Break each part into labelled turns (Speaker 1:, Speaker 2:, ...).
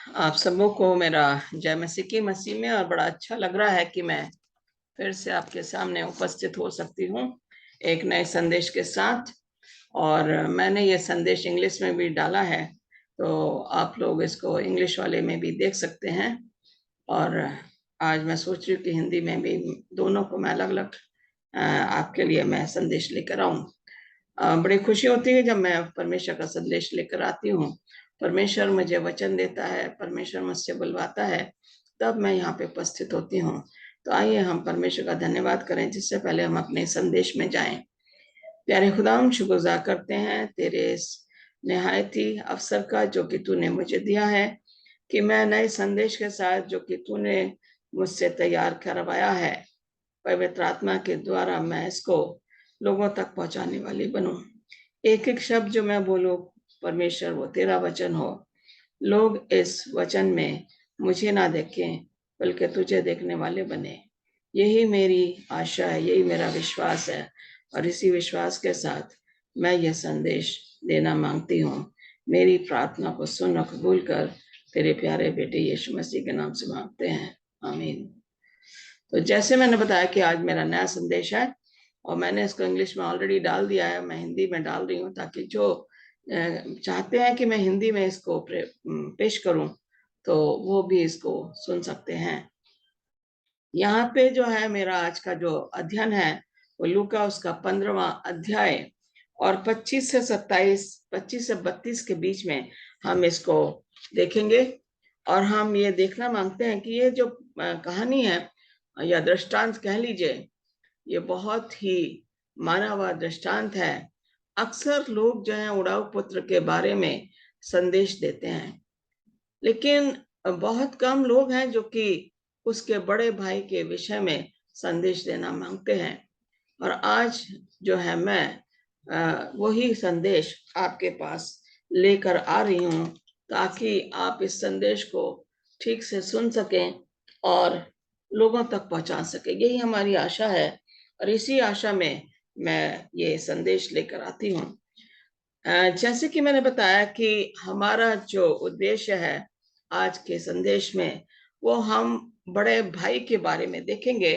Speaker 1: आप सबों को मेरा जय मसीह की मसीह में और बड़ा अच्छा लग रहा है कि मैं फिर से आपके सामने उपस्थित हो सकती हूँ एक नए संदेश के साथ। और मैंने ये संदेश इंग्लिश में भी डाला है, तो आप लोग इसको इंग्लिश वाले में भी देख सकते हैं। और आज मैं सोच रही हूँ कि हिंदी में भी दोनों को मैं अलग अलग आपके लिए मैं संदेश लेकर आऊँ। बड़ी खुशी होती है जब मैं परमेश्वर का संदेश लेकर आती हूँ। परमेश्वर मुझे वचन देता है, परमेश्वर मुझसे बुलवाता है, तब मैं यहाँ पे उपस्थित होती हूँ। तो आइए हम परमेश्वर का धन्यवाद करें जिससे पहले हम अपने संदेश में जाएं। प्यारे खुदा, हम शुक्रगुजार करते हैं तेरे इस निहायती अवसर का जो कि तूने मुझे दिया है कि मैं नए संदेश के साथ जो कि तूने मुझसे तैयार करवाया है, पवित्र आत्मा के द्वारा मैं इसको लोगों तक पहुंचाने वाली बनूं। एक एक शब्द जो मैं बोलूं, परमेश्वर वो तेरा वचन हो। लोग इस वचन में मुझे ना देखें बल्कि तुझे देखने वाले बने। यही मेरी आशा है, यही मेरा विश्वास है। और इसी विश्वास के साथ मैं यह संदेश देना मांगती हूँ। मेरी प्रार्थना को सुन और कबूल कर, तेरे प्यारे बेटे यीशु मसीह के नाम से मांगते हैं, आमीन। तो जैसे मैंने बताया कि आज मेरा नया संदेश है और मैंने इसको इंग्लिश में ऑलरेडी डाल दिया है, मैं हिंदी में डाल रही हूँ ताकि जो चाहते हैं कि मैं हिंदी में इसको पेश करूं तो वो भी इसको सुन सकते हैं। यहाँ पे जो है मेरा आज का जो अध्ययन है वो लूका उसका 15वां अध्याय और 25 से 32 के बीच में हम इसको देखेंगे। और हम ये देखना मांगते हैं कि ये जो कहानी है या दृष्टांत कह लीजिए, ये बहुत ही माना हुआ दृष्टांत है। अक्सर लोग जो है उड़ाऊ पुत्र के बारे में संदेश देते हैं, लेकिन बहुत कम लोग हैं जो कि उसके बड़े भाई के विषय में संदेश देना मांगते हैं। और आज जो है मैं वही संदेश आपके पास लेकर आ रही हूँ ताकि आप इस संदेश को ठीक से सुन सकें और लोगों तक पहुंचा सकें। यही हमारी आशा है और इसी आशा में मैं ये संदेश लेकर आती हूँ। जैसे कि मैंने बताया कि हमारा जो उद्देश्य है आज के संदेश में, वो हम बड़े भाई के बारे में देखेंगे।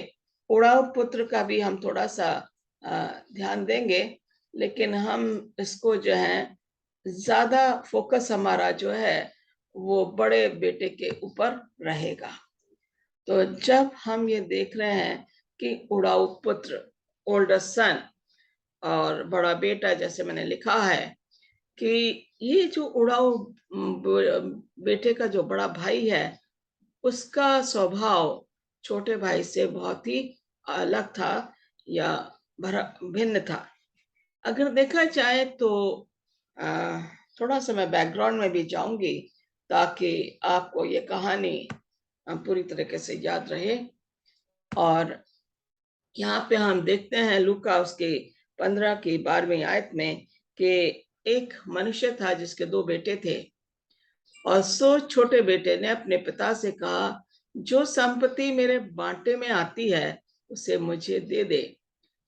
Speaker 1: उड़ाऊ पुत्र का भी हम थोड़ा सा ध्यान देंगे, लेकिन हम इसको जो है ज्यादा फोकस हमारा जो है वो बड़े बेटे के ऊपर रहेगा। तो जब हम ये देख रहे हैं कि उड़ाऊ पुत्र, ओल्डर सन और बड़ा बेटा, जैसे मैंने लिखा है कि ये जो उड़ाऊ बेटे का जो बड़ा भाई है, उसका स्वभाव छोटे भाई से बहुत ही अलग था या भिन्न था। अगर देखा जाए तो थोड़ा सा मैं बैकग्राउंड में भी जाऊंगी ताकि आपको ये कहानी पूरी तरीके से याद रहे। और यहाँ पे हम देखते हैं लूका उसके 15 की 12वीं आयत में कि एक मनुष्य था जिसके दो बेटे थे। और सो छोटे बेटे ने अपने पिता से कहा, जो संपत्ति मेरे बांटे में आती है उसे मुझे दे दे।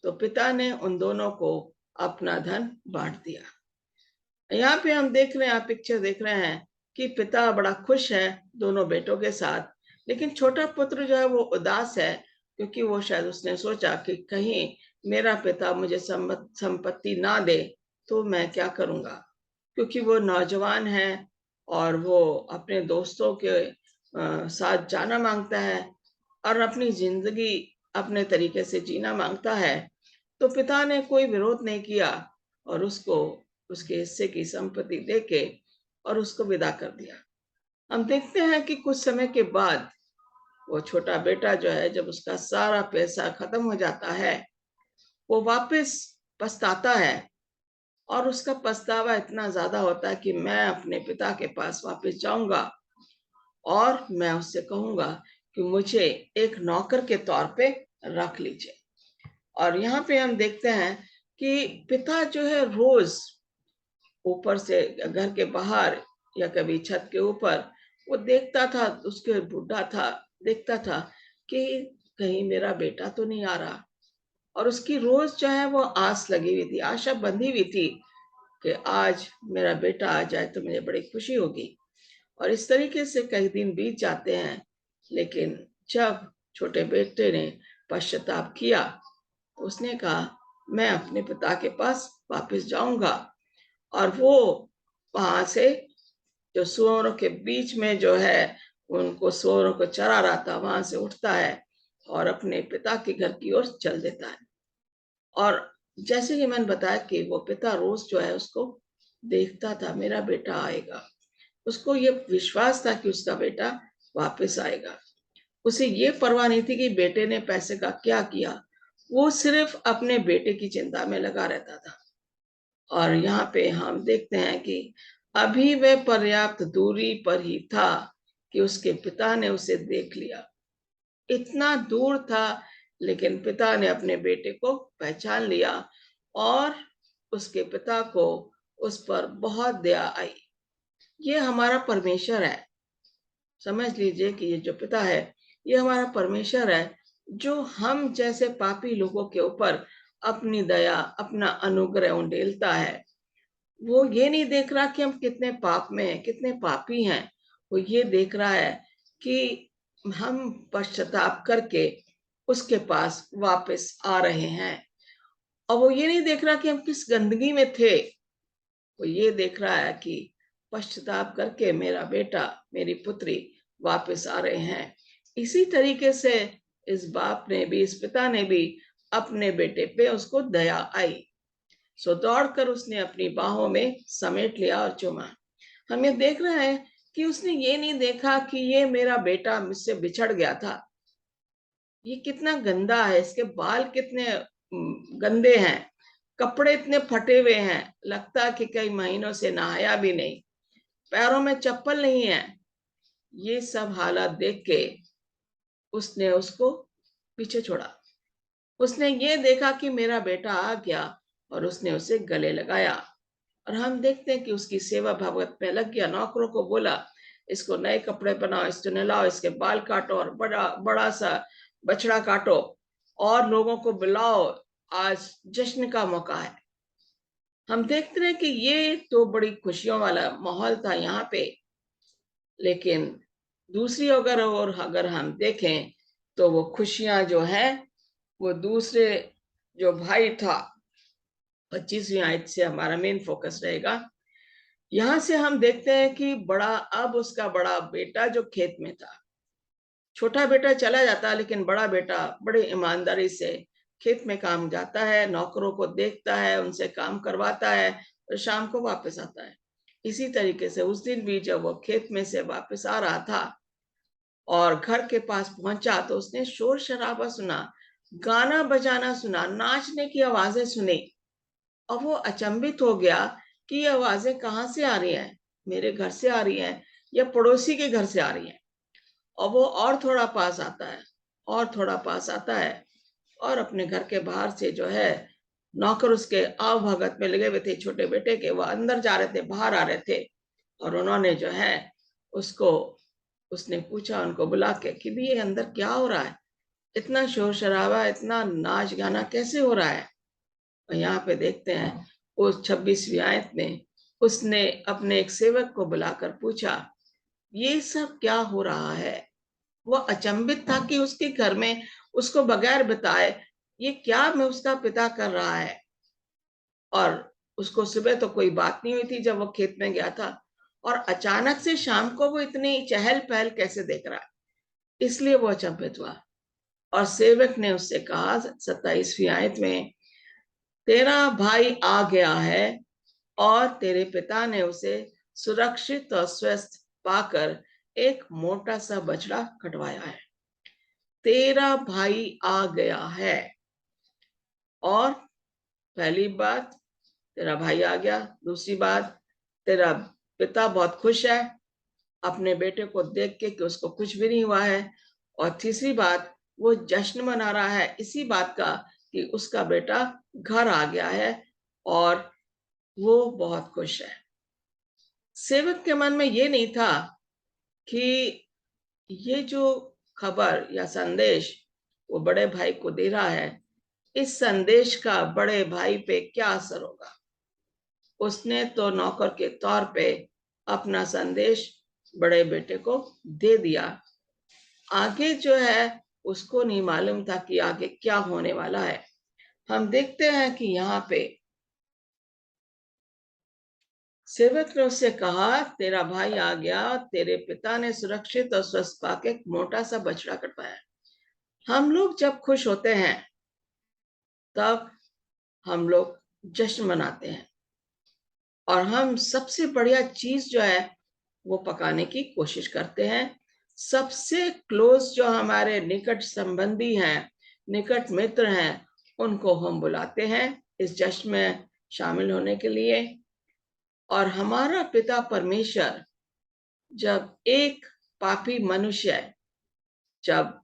Speaker 1: तो पिता ने उन दोनों को अपना धन बांट दिया। यहाँ पे हम देख रहे हैं, आप पिक्चर देख रहे हैं कि पिता बड़ा खुश है दोनों बेटों के साथ, लेकिन छोटा पुत्र जो है वो उदास है क्योंकि वो शायद उसने सोचा कि कहीं मेरा पिता मुझे संपत्ति ना दे तो मैं क्या करूंगा। क्योंकि वो नौजवान है और वो अपने दोस्तों के साथ जाना मांगता है और अपनी जिंदगी अपने तरीके से जीना मांगता है। तो पिता ने कोई विरोध नहीं किया और उसको उसके हिस्से की संपत्ति देके और उसको विदा कर दिया। हम देखते हैं कि कुछ समय के बाद वो छोटा बेटा जो है, जब उसका सारा पैसा खत्म हो जाता है, वो वापस पछताता है। और उसका पछतावा इतना ज्यादा होता है कि मैं अपने पिता के पास वापस जाऊंगा और मैं उससे कहूंगा कि मुझे एक नौकर के तौर पे रख लीजिए। और यहाँ पे हम देखते हैं कि पिता जो है रोज ऊपर से घर के बाहर या कभी छत के ऊपर वो देखता था, उसके बुढ़ा था, देखता था कि कहीं मेरा बेटा तो नहीं आ रहा। और उसकी रोज जो है वो आस लगी हुई थी, आशा बंधी हुई थी कि आज मेरा बेटा आ जाए तो मुझे बड़ी खुशी होगी। और इस तरीके से कई दिन बीत जाते हैं। लेकिन जब छोटे बेटे ने पश्चाताप किया, उसने कहा मैं अपने पिता के पास वापस जाऊंगा। और वो वहां से जो सुअरों के बीच में जो है उनको सुअरों को चरा रहा था, वहां से उठता है और अपने पिता के घर की ओर चल देता है। और जैसे कि मैंने बताया कि वो पिता रोज जो है उसको देखता था, मेरा बेटा आएगा। उसको ये विश्वास था कि उसका बेटा वापस आएगा। उसे ये परवाह नहीं थी कि बेटे ने पैसे का क्या किया। वो सिर्फ अपने बेटे की चिंता में लगा रहता था। और यहाँ पे हम देखते हैं कि अभी वह पर्याप्त दूरी पर ही था कि उसके पिता ने उसे देख लिया। इतना दूर था, लेकिन पिता ने अपने बेटे को पहचान लिया और उसके पिता को उस पर बहुत दया आई। ये हमारा परमेश्वर है। समझ लीजिए कि ये जो पिता है, ये हमारा परमेश्वर है, जो हम जैसे पापी लोगों के ऊपर अपनी दया, अपना अनुग्रह उंडेलता है। वो ये नहीं देख रहा कि हम कितने पाप में हैं, कितने पापी हैं। वो ये देख रहा है कि हम पश्चाताप करके उसके पास वापस आ रहे हैं। और वो ये नहीं देख रहा कि हम किस गंदगी में थे। वो ये देख रहा है कि पश्चाताप करके मेरा बेटा, मेरी पुत्री वापस आ रहे हैं। इसी तरीके से इस बाप ने भी, इस पिता ने भी अपने बेटे पे उसको दया आई। सो दौड़कर उसने अपनी बाहों में समेट लिया और चूमा। हम ये देख रहे हैं कि उसने ये नहीं देखा कि ये मेरा बेटा मुझसे बिछड़ गया था। ये कितना गंदा है, इसके बाल कितने गंदे हैं, कपड़े इतने फटे हुए हैं, लगता कि कई महीनों से नहाया भी नहीं, पैरों में चप्पल नहीं है। ये सब हालात देख के उसने उसको पीछे छोड़ा। उसने ये देखा कि मेरा बेटा आ गया और उसने उसे गले लगाया। और हम देखते हैं कि उसकी सेवा भागवत में लग गया। नौकरों को बोला इसको नए कपड़े बनाओ, इसको नहलाओ, इसके बाल काटो और बड़ा बड़ा सा बछड़ा काटो और लोगों को बुलाओ, आज जश्न का मौका है। हम देखते हैं कि ये तो बड़ी खुशियों वाला माहौल था यहाँ पे। लेकिन दूसरी अगर हम देखें तो वो खुशियां जो है वो दूसरे जो भाई था, 25वीं आयत से हमारा मेन फोकस रहेगा। यहां से हम देखते हैं कि अब उसका बड़ा बेटा जो खेत में था, छोटा बेटा चला जाता लेकिन बड़ा बेटा बड़ी ईमानदारी से खेत में काम जाता है, नौकरों को देखता है, उनसे काम करवाता है और शाम को वापस आता है। इसी तरीके से उस दिन भी जब वो खेत में से वापस आ रहा था और घर के पास पहुंचा तो उसने शोर शराबा सुना, गाना बजाना सुना, नाचने की आवाजें सुनी। और वो अचंभित हो गया कि ये आवाजें कहाँ से आ रही हैं, मेरे घर से आ रही हैं या पड़ोसी के घर से आ रही हैं। और वो और थोड़ा पास आता है, और थोड़ा पास आता है, और अपने घर के बाहर से जो है नौकर उसके आव भगत में लगे हुए थे छोटे बेटे के, वो अंदर जा रहे थे, बाहर आ रहे थे। और उन्होंने जो है उसको, उसने पूछा उनको बुला के कि भी ये अंदर क्या हो रहा है, इतना शोर शराबा, इतना नाच गाना कैसे हो रहा है। और यहाँ पे देखते हैं उस 26वीं आयत में उसने अपने एक सेवक को बुलाकर पूछा ये सब क्या हो रहा है। वो अचंभित था कि उसके घर में उसको बगैर बताए ये क्या में उसका पिता कर रहा है। और उसको सुबह तो कोई बात नहीं हुई थी जब वो खेत में गया था, और अचानक से शाम को वो इतनी चहल पहल कैसे देख रहा है, इसलिए वो अचंभित हुआ। और सेवक ने उससे कहा 27वीं आयत में, तेरा भाई आ गया है और तेरे पिता ने उसे सुरक्षित और स्वस्थ पाकर एक मोटा सा बछड़ा कटवाया है। तेरा भाई आ गया है। और पहली बात, तेरा भाई आ गया। दूसरी बात, तेरा पिता बहुत खुश है अपने बेटे को देख के कि उसको कुछ भी नहीं हुआ है। और तीसरी बात, वो जश्न मना रहा है इसी बात का कि उसका बेटा घर आ गया है और वो बहुत खुश है। सेवक के मन में ये नहीं था कि ये जो खबर या संदेश वो बड़े भाई को दे रहा है, इस संदेश का बड़े भाई पे क्या असर होगा। उसने तो नौकर के तौर पे अपना संदेश बड़े बेटे को दे दिया। आगे जो है उसको नहीं मालूम था कि आगे क्या होने वाला है। हम देखते हैं कि यहाँ पे सेवक ने उससे कहा, तेरा भाई आ गया, तेरे पिता ने सुरक्षित और स्वस्थ पाके एक मोटा सा बछड़ा कटवाया। हम लोग जब खुश होते हैं तब हम लोग जश्न मनाते हैं, और हम सबसे बढ़िया चीज जो है वो पकाने की कोशिश करते हैं। सबसे क्लोज जो हमारे निकट संबंधी हैं, निकट मित्र हैं, उनको हम बुलाते हैं इस जश्न में शामिल होने के लिए। और हमारा पिता परमेश्वर जब एक पापी मनुष्य जब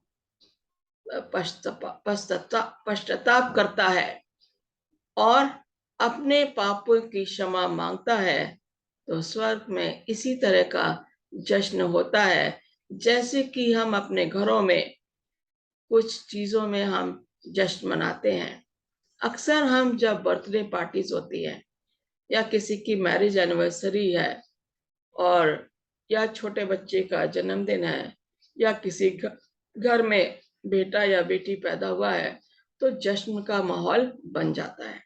Speaker 1: पश्चाताप करता है और अपने पापों की क्षमा मांगता है, तो स्वर्ग में इसी तरह का जश्न होता है, जैसे कि हम अपने घरों में कुछ चीजों में हम जश्न मनाते हैं। अक्सर हम जब बर्थडे पार्टीज होती है, या किसी की मैरिज एनिवर्सरी है, और या छोटे बच्चे का जन्मदिन है, या किसी घर में बेटा या बेटी पैदा हुआ है, तो जश्न का माहौल बन जाता है।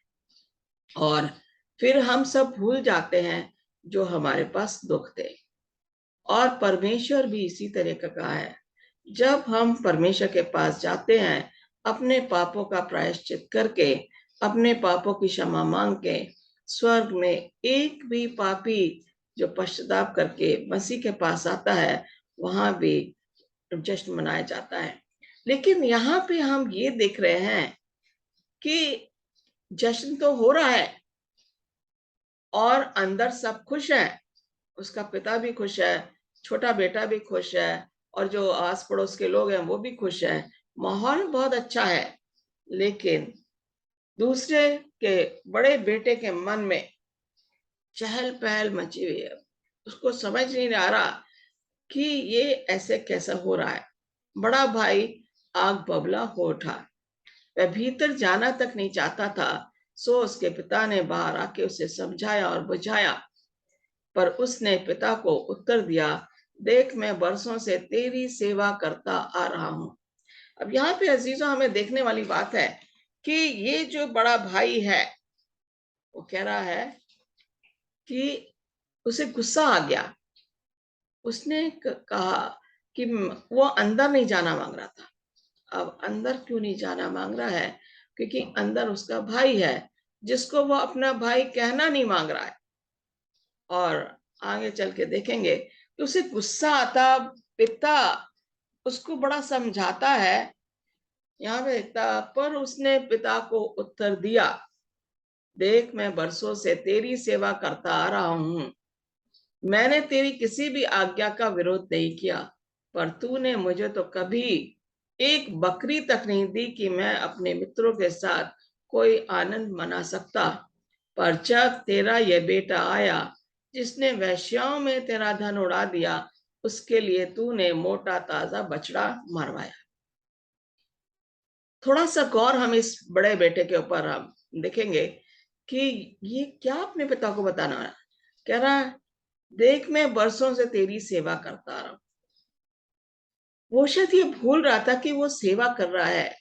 Speaker 1: और फिर हम सब भूल जाते हैं जो हमारे पास दुख थे। और परमेश्वर भी इसी तरह का कहा है, जब हम परमेश्वर के पास जाते हैं अपने पापों का प्रायश्चित करके, अपने पापों की क्षमा मांग के, स्वर्ग में एक भी पापी जो पश्चाताप करके मसीह के पास आता है, वहां भी जश्न मनाया जाता है। लेकिन यहाँ पे हम ये देख रहे हैं कि जश्न तो हो रहा है और अंदर सब खुश है, उसका पिता भी खुश है, छोटा बेटा भी खुश है, और जो आस पड़ोस के लोग हैं वो भी खुश हैं, माहौल बहुत अच्छा है। लेकिन दूसरे के बड़े बेटे के मन में चहल पहल मची हुई है, उसको समझ नहीं आ रहा कि ये ऐसे कैसा हो रहा है। बड़ा भाई आग बबला हो उठा, वह भीतर जाना तक नहीं चाहता था। सो उसके पिता ने बाहर आके उसे समझाया और बुझाया, पर उसने पिता को उत्तर दिया, देख मैं बरसों से तेरी सेवा करता आ रहा हूं। अब यहाँ पे अजीजों हमें देखने वाली बात है कि ये जो बड़ा भाई है वो कह रहा है कि उसे गुस्सा आ गया। उसने कहा कि वो अंदर नहीं जाना मांग रहा था। अब अंदर क्यों नहीं जाना मांग रहा है? क्योंकि अंदर उसका भाई है जिसको वो अपना भाई कहना नहीं मांग रहा है। और आगे चल के देखेंगे तो उसे गुस्सा आता, पिता उसको बड़ा समझाता है। यहाँ पे देखता, पर उसने पिता को उत्तर दिया, देख मैं बरसों से तेरी सेवा करता आ रहा हूं, मैंने तेरी किसी भी आज्ञा का विरोध नहीं किया, पर तूने मुझे तो कभी एक बकरी तक नहीं दी कि मैं अपने मित्रों के साथ कोई आनंद मना सकता। पर जब तेरा यह बेटा आया जिसने वेश्याओं में तेरा धन उड़ा दिया, उसके लिए तूने मोटा ताजा बछड़ा मरवाया। थोड़ा सा गौर हम इस बड़े बेटे के ऊपर हम देखेंगे कि ये क्या अपने पिता को बताना है। कह रहा है, देख मैं बरसों से तेरी सेवा करता आ रहा हूं। वो शायद ये भूल रहा था कि वो सेवा कर रहा है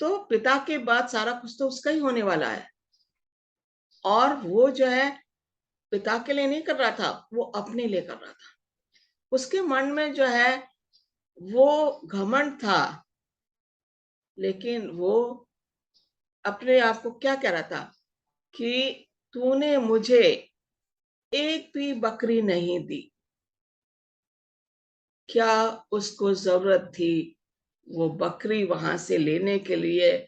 Speaker 1: तो पिता के बाद सारा कुछ तो उसका ही होने वाला है। और वो जो है पिता के लिए नहीं कर रहा था, वो अपने लिए कर रहा था। उसके मन में जो है वो घमंड था, लेकिन वो अपने आप को क्या कह रहा था कि तूने मुझे एक भी बकरी नहीं दी। क्या उसको जरूरत थी वो बकरी वहां से लेने के लिए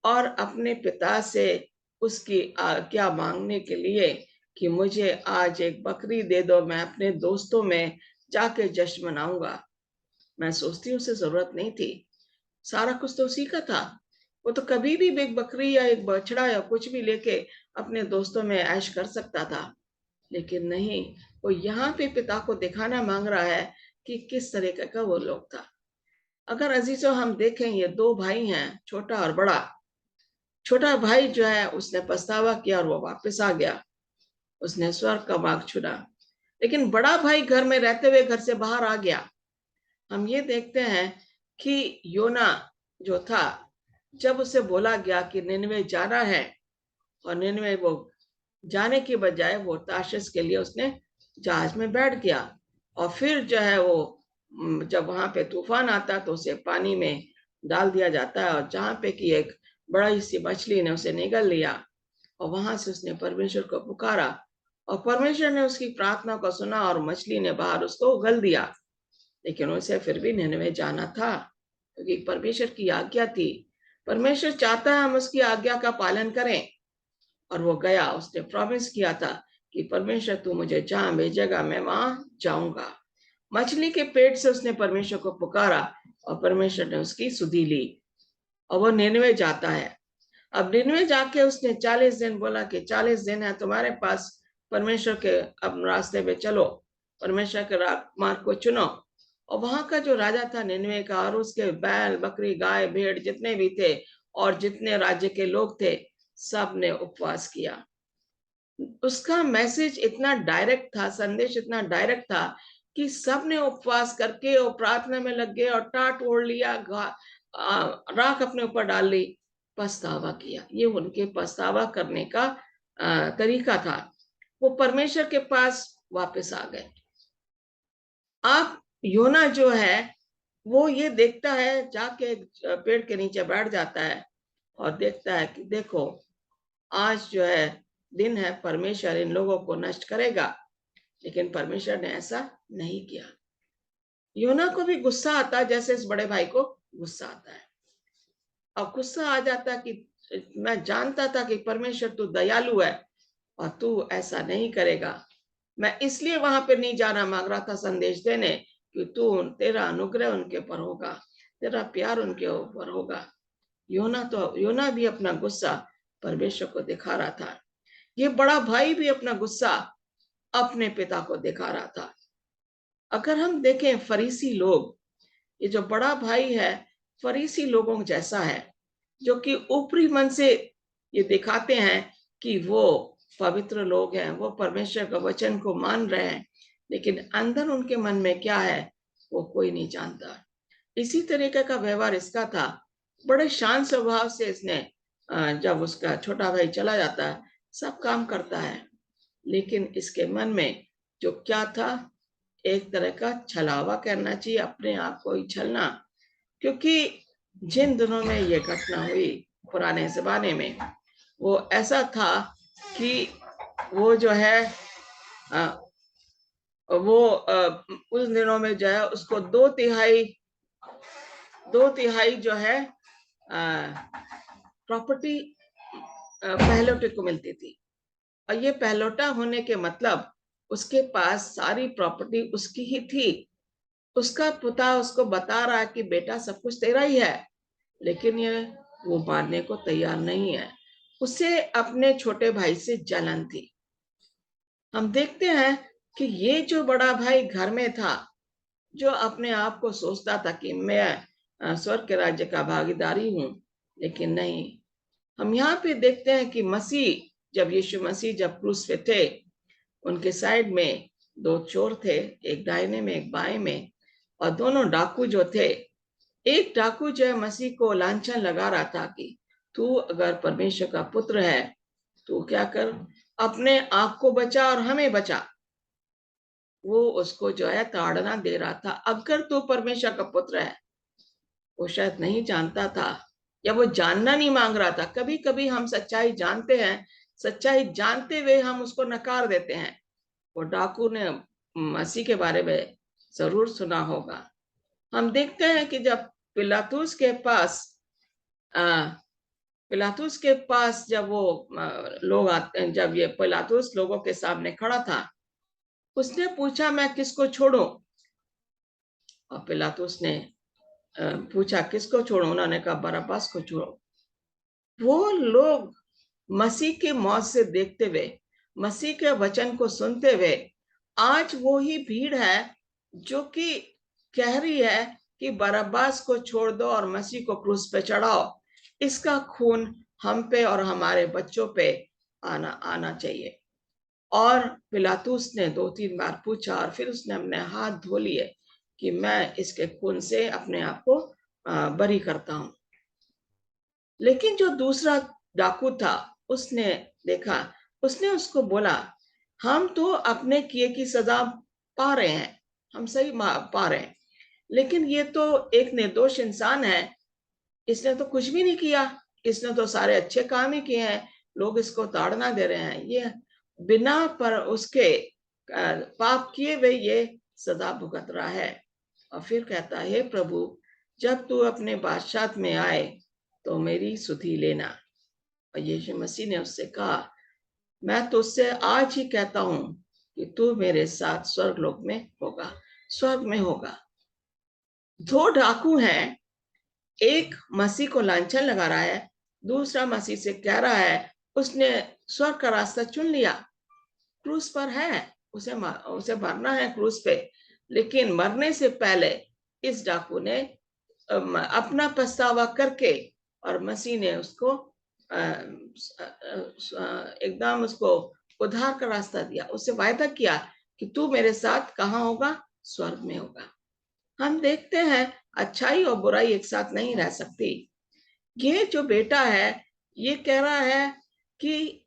Speaker 1: और अपने पिता से उसकी आज्ञा मांगने के लिए कि मुझे आज एक बकरी दे दो, मैं अपने दोस्तों में जाके जश्न मनाऊंगा। मैं सोचती हूँ उसे जरूरत नहीं थी, सारा कुछ तो उसी का था। वो तो कभी भी एक बकरी या एक बछड़ा या कुछ भी लेके अपने दोस्तों में ऐश कर सकता था। लेकिन नहीं, वो यहाँ पे पिता को दिखाना मांग रहा है कि किस तरीके का वो लोग था। अगर अजीजों हम देखें, ये दो भाई हैं, छोटा और बड़ा। छोटा भाई जो है उसने पछतावा किया और वो वापस आ गया, उसने स्वर्ग का मार्ग चुना। लेकिन बड़ा भाई घर में रहते हुए घर से बाहर आ गया। हम ये देखते हैं कि योना जो था, जब उसे बोला गया कि निनवे जाना है, और निनवे वो जाने के बजाय वो तार्शीश के लिए उसने जहाज में बैठ गया। और फिर जो है वो जब वहां पे तूफान आता तो उसे पानी में डाल दिया जाता है, और जहाँ पे कि एक बड़ी सी मछली ने उसे निगल लिया, और वहां से उसने परमेश्वर को पुकारा, और परमेश्वर ने उसकी प्रार्थना को सुना और मछली ने बाहर उसको उगल दिया। लेकिन उसे फिर भी निनवे जाना था, क्योंकि परमेश्वर की आज्ञा थी। परमेश्वर चाहता है हम उसकी आज्ञा का पालन करें, और वो गया। उसने प्रॉमिस किया था कि परमेश्वर तू मुझे जहां भेजेगा मैं वहां जाऊंगा। मछली के पेट से उसने परमेश्वर को पुकारा, और परमेश्वर ने उसकी सुधि ली, और वो निनवे जाता है। अब निनवे जाके उसने 40 दिन बोला कि 40 दिन है तुम्हारे पास, परमेश्वर के अब रास्ते पे चलो, परमेश्वर के मार्ग को चुनो। और वहां का जो राजा था निनवे का, और उसके बैल बकरी गाय भेड़ जितने भी थे, और जितने राज्य के लोग थे, सब ने उपवास किया। उसका मैसेज इतना डायरेक्ट था, संदेश इतना डायरेक्ट था कि सब ने उपवास करके और प्रार्थना में लग गए, और टाट ओढ़ लिया, राख अपने ऊपर डाल ली, पछतावा किया। ये उनके पछतावा करने का तरीका था। वो परमेश्वर के पास वापस आ गए। आप योना जो है वो ये देखता है, जाके पेड़ के नीचे बैठ जाता है और देखता है कि देखो आज जो है दिन है, परमेश्वर इन लोगों को नष्ट करेगा। लेकिन परमेश्वर ने ऐसा नहीं किया। योना को भी गुस्सा आता, जैसे इस बड़े भाई को गुस्सा आता है। अब गुस्सा आ जाता कि मैं जानता था कि परमेश्वर तू दयालु है और तू ऐसा नहीं करेगा। मैं इसलिए वहां पर नहीं जाना मांग रहा था संदेश देने कि तू तेरा अनुग्रह उनके ऊपर होगा, तेरा प्यार उनके ऊपर होगा। योना भी अपना गुस्सा परमेश्वर को दिखा रहा था। ये बड़ा भाई भी अपना गुस्सा अपने पिता को दिखा रहा था। अगर हम देखें फरीसी लोग, ये जो बड़ा भाई है फरीसी लोगों जैसा है, जो कि ऊपरी मन से ये दिखाते हैं कि वो पवित्र लोग हैं, वो परमेश्वर का वचन को मान रहे हैं, लेकिन अंदर उनके मन में क्या है वो कोई नहीं जानता। इसी तरीके का व्यवहार इसका था। बड़े शांत स्वभाव से इसने जब उसका छोटा भाई चला जाता है सब काम करता है, लेकिन इसके मन में जो क्या था, एक तरह का छलावा करना चाहिए, अपने आप को ही छलना। क्योंकि जिन दिनों में ये घटना हुई पुराने जमाने में, वो ऐसा था कि वो जो है वो उस दिनों में जो है उसको 2/3 जो है प्रॉपर्टी पहलौठे को मिलती थी। और ये पहलौठा होने के मतलब उसके पास सारी प्रॉपर्टी उसकी ही थी। उसका पिता उसको बता रहा है कि बेटा सब कुछ तेरा ही है, लेकिन ये वो मानने को तैयार नहीं है। उसे अपने छोटे भाई से जलन थी। हम देखते हैं कि ये जो बड़ा भाई घर में था, जो अपने आप को सोचता था कि मैं स्वर्ग के राज्य का भागीदारी हूं, लेकिन नहीं। हम यहाँ पे देखते हैं कि मसीह, जब यीशु मसीह जब क्रूस पे थे, उनके साइड में 2 चोर थे, एक दाहिने में एक बाएं में, और दोनों डाकू जो थे, एक डाकू जो है मसीह को लांछन लगा रहा था कि तू अगर परमेश्वर का पुत्र है तो क्या कर, अपने आप को बचा और हमें बचा। वो उसको जो है ताड़ना दे रहा था, अगर तू परमेश्वर का पुत्र है। वो शायद नहीं जानता था, या वो जानना नहीं मांग रहा था। कभी कभी हम सच्चाई जानते हैं, सच्चाई जानते हुए हम उसको नकार देते हैं। वो डाकू ने मसीह के बारे में जरूर सुना होगा। हम देखते हैं कि जब पिलातुस के पास पिलातुस के पास जब वो लोग आते हैं, जब ये पिलातुस लोगों के सामने खड़ा था, उसने पूछा मैं किसको छोड़ूं। और पिलातुस ने पूछा किसको छोड़ूं, उन्होंने कहा बरअब्बास को छोड़ो। वो लोग मसीह की मौत से देखते हुए, मसीह के वचन को सुनते हुए, आज वो ही भीड़ है जो कि कह रही है कि बरअब्बास को छोड़ दो और मसीह को क्रूस पे चढ़ाओ, इसका खून हम पे और हमारे बच्चों पे आना चाहिए। और पिलातुस ने 2-3 बार पूछा और फिर उसने अपने हाथ धो लिए कि मैं इसके खून से अपने आप को बरी करता हूं। लेकिन जो दूसरा डाकू था, उसने देखा, उसने उसको बोला, हम तो अपने किए की सजा पा रहे हैं, हम सही पा रहे हैं, लेकिन ये तो एक निर्दोष इंसान है, इसने तो कुछ भी नहीं किया, इसने तो सारे अच्छे काम ही किए हैं, लोग इसको ताड़ना दे रहे हैं, ये बिना पर उसके पाप किए हुए ये सदा भुगत रहा है। और फिर कहता है, हे प्रभु, जब तू अपने बादशाह में आए तो मेरी सुधि लेना। और यीशु मसीह ने उससे कहा, मैं तो उससे आज ही कहता हूं कि तू मेरे साथ स्वर्ग लोक में होगा, स्वर्ग में होगा। 2 डाकू हैं, एक मसीह को लांछन लगा रहा है, दूसरा मसीह से कह रहा है उसने स्वर्ग का रास्ता चुन लिया, क्रूस पर है, उसे मरना है क्रूस पे, लेकिन मरने से पहले इस डाकू ने अपना पछतावा करके और मसीह ने उसको एकदम उसको उद्धार का रास्ता दिया, उससे वायदा किया कि तू मेरे साथ कहाँ होगा, स्वर्ग में होगा। हम देखते हैं अच्छाई और बुराई एक साथ नहीं रह सकती। ये जो बेटा है, ये कह रहा है कि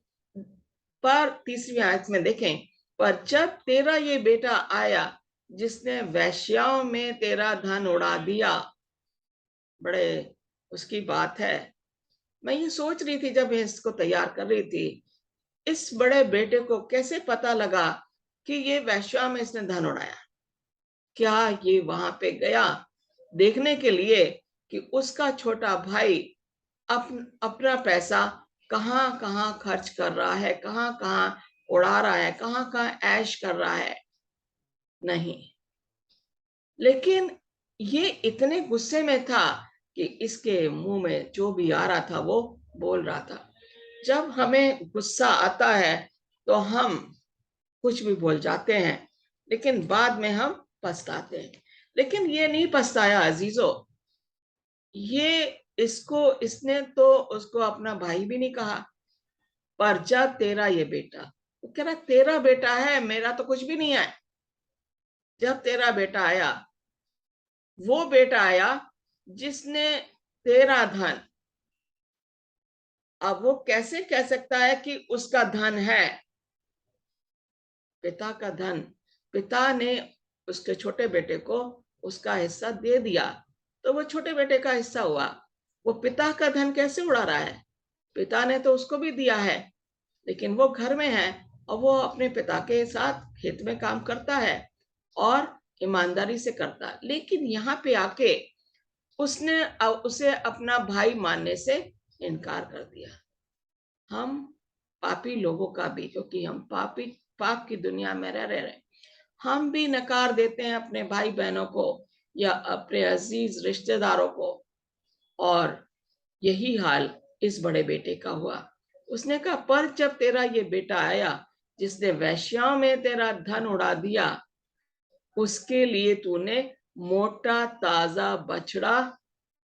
Speaker 1: पर 3वीं आयत में देखें, पर जब तेरा ये बेटा आया जिसने वेश्याओं में तेरा धन उड़ा दिया। बड़े उसकी बात है। मैं ये सोच रही थी जब इसको तैयार कर रही थी, इस बड़े बेटे को कैसे पता लगा कि ये वेश्या में इसने धन उड़ाया। क्या ये वहां पे गया देखने के लिए कि उसका छोटा भाई अपना पैसा कहाँ कहाँ खर्च कर रहा है, कहाँ कहाँ उड़ा रहा है, कहाँ कहाँ ऐश कर रहा है? नहीं, लेकिन ये इतने गुस्से में था कि इसके मुंह में जो भी आ रहा था वो बोल रहा था। जब हमें गुस्सा आता है तो हम कुछ भी बोल जाते हैं, लेकिन बाद में हम पछताते हैं। लेकिन ये नहीं पछताया अजीजों, ये इसने तो उसको अपना भाई भी नहीं कहा। पर जब तेरा ये बेटा, वो कह रहा तेरा बेटा है, मेरा तो कुछ भी नहीं है। जब तेरा बेटा आया, वो बेटा आया जिसने तेरा धन, अब वो कैसे कह सकता है कि उसका धन है? पिता का धन, पिता ने उसके छोटे बेटे को उसका हिस्सा दे दिया, तो वो छोटे बेटे का हिस्सा हुआ। वो पिता का धन कैसे उड़ा रहा है? पिता ने तो उसको भी दिया है, लेकिन वो घर में है और वो अपने पिता के साथ खेत में काम करता है और ईमानदारी से करता है। लेकिन यहाँ पे आके उसने उसे अपना भाई मानने से इनकार कर दिया। हम पापी लोगों का भी, क्योंकि हम पाप की दुनिया में रह रहे, हम भी नकार देते हैं अपने भाई बहनों को या अपने अजीज रिश्तेदारों को। और यही हाल इस बड़े बेटे का हुआ। उसने कहा, पर जब तेरा ये बेटा आया जिसने वेश्याओं में तेरा धन उड़ा दिया, उसके लिए तूने मोटा ताजा बछड़ा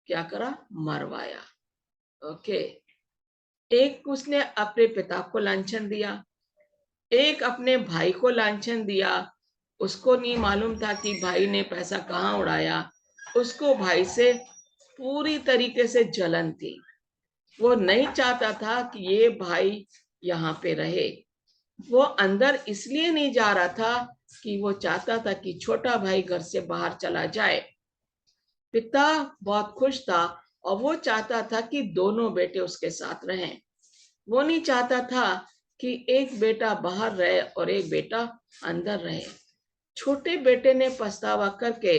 Speaker 1: क्या करा, मरवाया। ओके, एक उसने अपने पिता को लांछन दिया, एक अपने भाई को लांछन दिया। उसको नहीं मालूम था कि भाई ने पैसा कहाँ उड़ाया, उसको भाई से पूरी तरीके से जलन थी। वो नहीं चाहता था कि ये भाई यहाँ पे रहे। वो अंदर इसलिए नहीं जा रहा था कि वो चाहता था कि छोटा भाई घर से बाहर चला जाए। पिता बहुत खुश था और वो चाहता था कि दोनों बेटे उसके साथ रहें। वो नहीं चाहता था कि एक बेटा बाहर रहे और एक बेटा अंदर रहे। छोटे बेटे ने पछतावा करके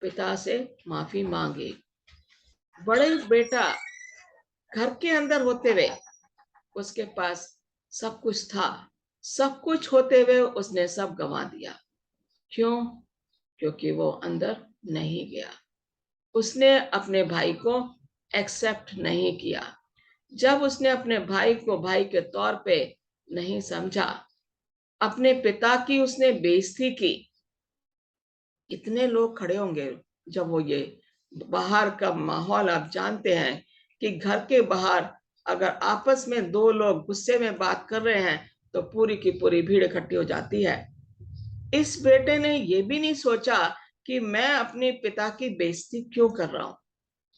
Speaker 1: पिता से माफी मांगी। बड़े बेटा घर के अंदर होते हुए उसके पास सब कुछ था, सब कुछ होते हुए उसने सब गंवा दिया। क्यों? क्योंकि वो अंदर नहीं गया, उसने अपने भाई को एक्सेप्ट नहीं किया। जब उसने अपने भाई को भाई के तौर पे नहीं समझा, अपने पिता की उसने बेइज्जती की। इतने लोग खड़े होंगे जब वो ये बाहर का माहौल, आप जानते हैं कि घर के बाहर अगर आपस में 2 लोग गुस्से में बात कर रहे हैं तो पूरी की पूरी भीड़ इकट्ठी हो जाती है। इस बेटे ने ये भी नहीं सोचा कि मैं अपने पिता की बेइज्जती क्यों कर रहा हूं।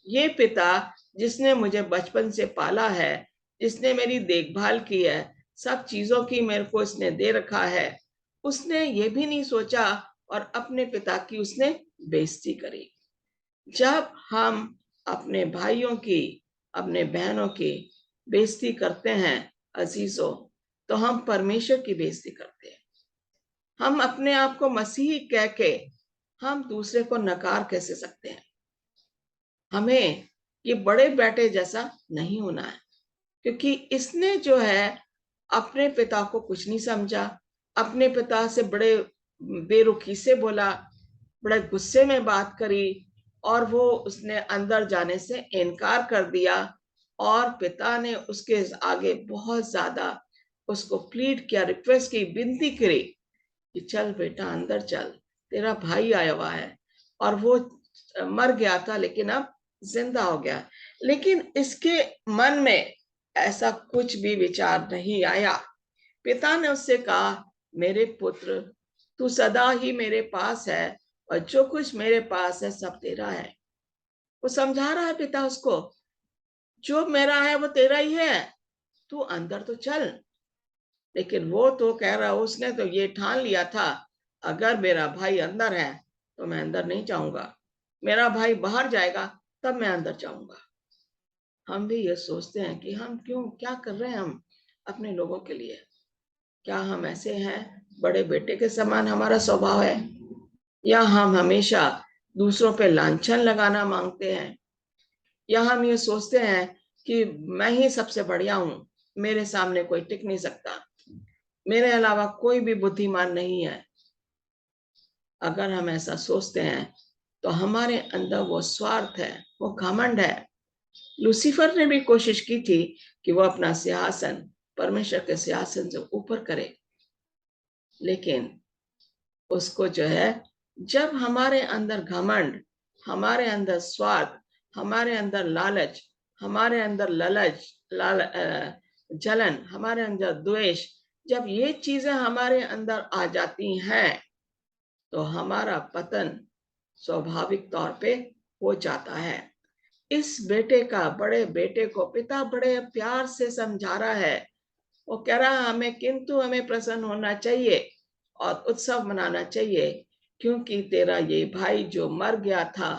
Speaker 1: ये पिता जिसने मुझे बचपन से पाला है, जिसने मेरी देखभाल की है, सब चीजों की मेरे को इसने दे रखा है, उसने ये भी नहीं सोचा और अपने पिता की उसने बेइज्जती करी। जब हम अपने भाइयों की, अपने बहनों की बेइज्जती करते हैं अजीजों, तो हम परमेश्वर की बेइज्जती करते हैं। हम अपने आप को मसीही कह के हम दूसरे को नकार कैसे सकते हैं। हमें ये बड़े बेटे जैसा नहीं होना है, क्योंकि इसने जो है अपने पिता को कुछ नहीं समझा, अपने पिता से बड़े बेरुखी से बोला, बड़े गुस्से में बात करी, और वो उसने अंदर जाने से इनकार कर दिया। और पिता ने उसके आगे बहुत ज्यादा उसको प्लीड किया, रिक्वेस्ट की, विनती करी कि चल बेटा अंदर चल, तेरा भाई आया हुआ है। और वो मर गया था लेकिन अब जिंदा हो गया। लेकिन इसके मन में ऐसा कुछ भी विचार नहीं आया। पिता ने उससे कहा, मेरे पुत्र, तू सदा ही मेरे पास है और जो कुछ मेरे पास है सब तेरा है। वो समझा रहा है पिता उसको, जो मेरा है वो तेरा ही है, तू अंदर तो चल। लेकिन वो तो कह रहा, उसने तो ये ठान लिया था, अगर मेरा भाई अंदर है तो मैं अंदर नहीं जाऊंगा, मेरा भाई बाहर जाएगा तब मैं अंदर जाऊंगा। हम भी ये सोचते हैं कि हम क्यों, क्या कर रहे हैं हम अपने लोगों के लिए। क्या हम ऐसे हैं, बड़े बेटे के समान हमारा स्वभाव है, या हम हमेशा दूसरों पे लांछन लगाना मांगते हैं, या हम ये सोचते हैं कि मैं ही सबसे बढ़िया हूं, मेरे सामने कोई टिक नहीं सकता, मेरे अलावा कोई भी बुद्धिमान नहीं है। अगर हम ऐसा सोचते हैं तो हमारे अंदर वो स्वार्थ है, वो घमंड है। लूसीफर ने भी कोशिश की थी कि वो अपना सिंहासन परमेश्वर के सिंहासन से ऊपर करे, लेकिन उसको जो है, जब हमारे अंदर घमंड, हमारे अंदर स्वार्थ, हमारे अंदर लालच, हमारे अंदर जलन, हमारे अंदर द्वेष, जब ये चीजें हमारे अंदर आ जाती हैं तो हमारा पतन स्वाभाविक तौर पे हो जाता है। इस बेटे का, बड़े बेटे को पिता बड़े प्यार से समझा रहा है। वो कह रहा है, हमें, किंतु हमें प्रसन्न होना चाहिए और उत्सव मनाना चाहिए, क्योंकि तेरा ये भाई जो मर गया था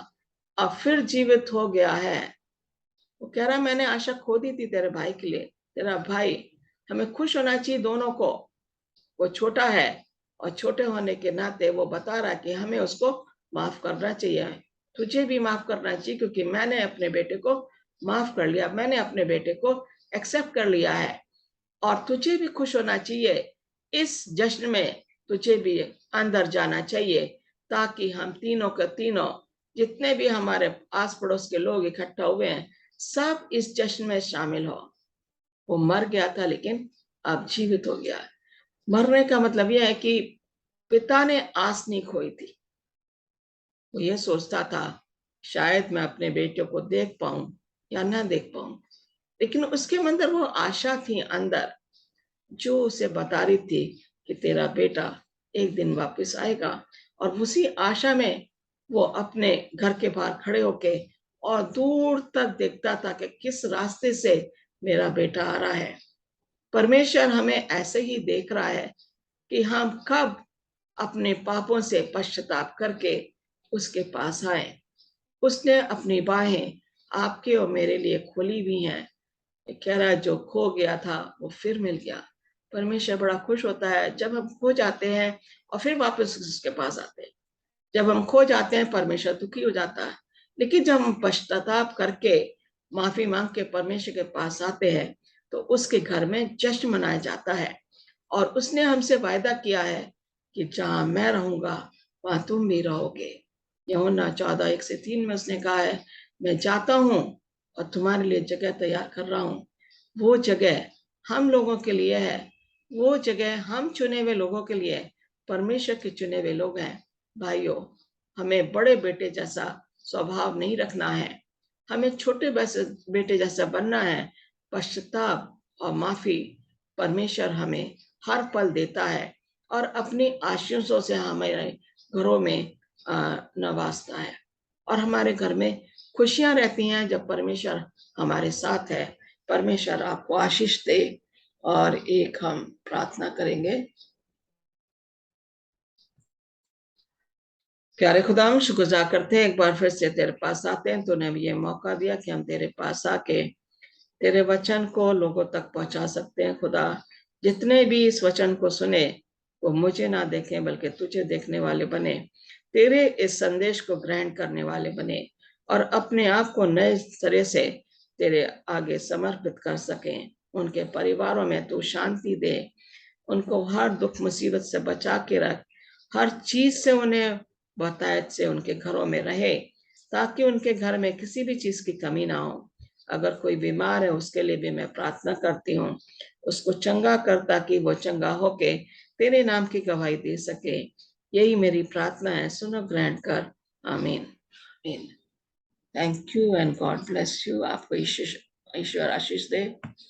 Speaker 1: अब फिर जीवित हो गया है। वो कह रहा, मैंने आशा खो दी थी तेरे भाई के लिए, तेरा भाई, हमें खुश होना चाहिए दोनों को। वो छोटा है और छोटे होने के नाते वो बता रहा है कि हमें उसको माफ करना चाहिए, तुझे भी माफ करना चाहिए, क्योंकि मैंने अपने बेटे को माफ कर लिया, मैंने अपने बेटे को एक्सेप्ट कर लिया है। और तुझे भी खुश होना चाहिए, इस जश्न में तुझे भी अंदर जाना चाहिए, ताकि हम तीनों के तीनों, जितने भी हमारे आस पड़ोस के लोग इकट्ठा हुए हैं, सब इस जश्न में शामिल हो। वो मर गया था लेकिन अब जीवित हो गया। मरने का मतलब यह है कि पिता ने आस नहीं खोई थी। वो ये सोचता था, शायद मैं अपने बेटे को देख पाऊं या ना देख पाऊं, लेकिन उसके अंदर वो आशा थी अंदर, जो उसे बता रही थी कि तेरा बेटा एक दिन वापस आएगा। और उसी आशा में वो अपने घर के बाहर खड़े होके और दूर तक देखता था कि किस रास्ते से मेरा बेटा आ रहा है। परमेश्वर हमें ऐसे ही देख रहा है कि हम कब अपने पापों से पश्चाताप करके उसके पास आए। उसने अपनी बाहें आपके और मेरे लिए खोली हुई हैं। कह रहा है, जो खो गया था वो फिर मिल गया। परमेश्वर बड़ा खुश होता है जब हम खो जाते हैं और फिर वापस उसके पास आते हैं। जब हम खो जाते हैं परमेश्वर दुखी हो जाता है, लेकिन जब हम पश्चाताप करके माफी मांग के परमेश्वर के पास आते हैं तो उसके घर में जश्न मनाया जाता है। और उसने हमसे वायदा किया है कि जहां मैं रहूंगा वहां तुम भी रहोगे। यूहन्ना 14:1-3 में उसने कहा है, मैं जाता हूं और तुम्हारे लिए जगह तैयार कर रहा हूं। वो जगह हम लोगों के लिए है, वो जगह हम चुने हुए लोगों के लिए, परमेश्वर के चुने हुए लोग हैं। भाइयों, हमें बड़े बेटे जैसा स्वभाव नहीं रखना है, हमें छोटे बेटे जैसा बनना है। पश्चाताप और माफी परमेश्वर हमें हर पल देता है और अपनी आशीषों से हमारे घरों में नवाजता है और हमारे घर में खुशियां रहती हैं जब परमेश्वर हमारे साथ है। परमेश्वर आपको आशीष दे। और एक हम प्रार्थना करेंगे। प्यारे खुदा, हम शुक्रगुजार करते हैं, एक बार फिर से तेरे पास आते हैं। तूने ये मौका दिया कि हम तेरे पास आके तेरे वचन को लोगों तक पहुंचा सकते हैं। खुदा, जितने भी इस वचन को सुने वो मुझे ना देखें बल्कि तुझे देखने वाले बने, तेरे इस संदेश को ग्रहण करने वाले बने और अपने आप को नए तरह से तेरे आगे समर्पित कर सकें। उनके परिवारों में तू शांति दे, उनको हर दुख मुसीबत से बचा के रख, हर चीज से उन्हें बहुतायत से उनके घरों में रहे, ताकि उनके घर में किसी भी चीज की कमी ना हो। अगर कोई बीमार है उसके लिए भी मैं प्रार्थना करती हूँ, उसको चंगा कर ताकि वो चंगा होके तेरे नाम की गवाही दे सके। यही मेरी प्रार्थना है, सुनो ग्रहण कर। आमीन। आमीन। Thank you and God bless you. आपको ईश्वर आशीष दे।